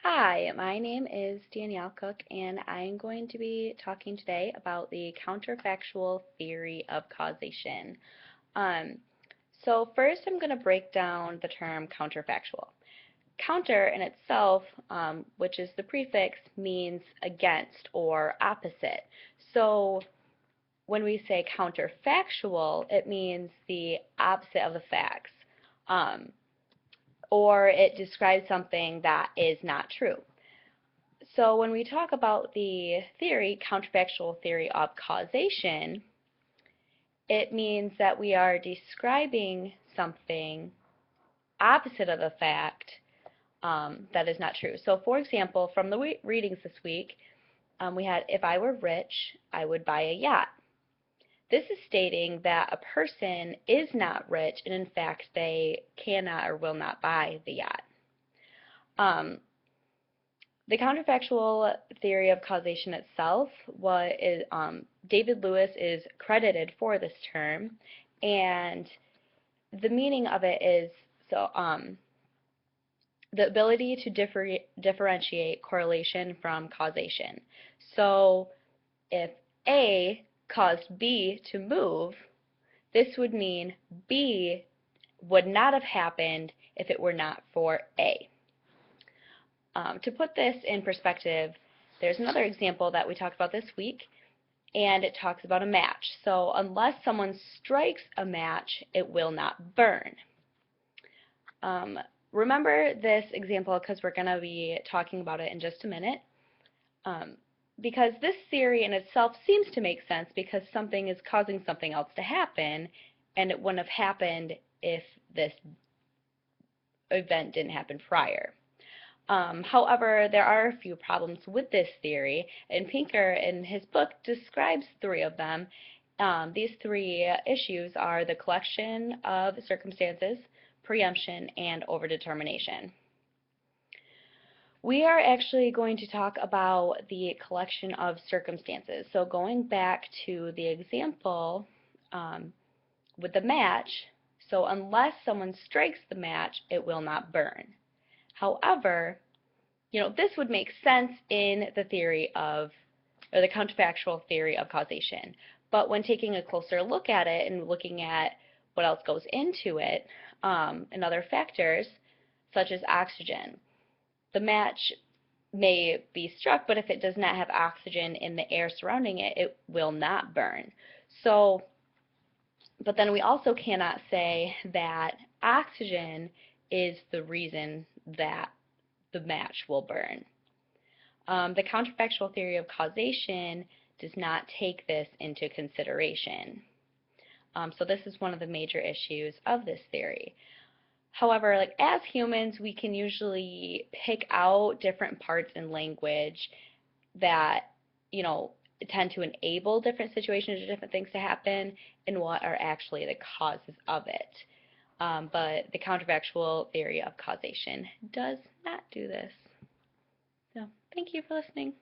Hi, my name is Danielle Cook, and I'm going to be talking today about the counterfactual theory of causation. Um, so first, I'm going to break down the term counterfactual. Counter in itself, which is the prefix, means against or opposite. So when we say counterfactual, it means the opposite of the facts, um, or it describes something that is not true. So when we talk about the theory, counterfactual theory of causation, it means that we are describing something opposite of the fact that is not true. So for example, from the readings this week, we had, if I were rich, I would buy a yacht. This is stating that a person is not rich, and in fact, they cannot or will not buy the yacht. Um, The counterfactual theory of causation itself, David Lewis is credited for this term, and the meaning of it is the ability to differentiate correlation from causation. So if A caused B to move, this would mean B would not have happened if it were not for A. To put this in perspective, there's another example that we talked about this week, and it talks about a match. So unless someone strikes a match, it will not burn. Remember this example because we're going to be talking about it in just a minute. Because this theory in itself seems to make sense because something is causing something else to happen, and it wouldn't have happened if this event didn't happen prior. However, there are a few problems with this theory, and Pinker in his book describes three of them. These three issues are the collection of circumstances, preemption, and overdetermination. We are actually going to talk about the collection of circumstances. So going back to the example with the match, so unless someone strikes the match, it will not burn. However, this would make sense in the theory of, or the counterfactual theory of causation. But when taking a closer look at it and looking at what else goes into it, and other factors, such as oxygen, the match may be struck, but if it does not have oxygen in the air surrounding it, it will not burn. So, but then we also cannot say that oxygen is the reason that the match will burn. The counterfactual theory of causation does not take this into consideration. So this is one of the major issues of this theory. However, like as humans, we can usually pick out different parts in language that, tend to enable different situations or different things to happen and what are actually the causes of it. But the counterfactual theory of causation does not do this. So thank you for listening.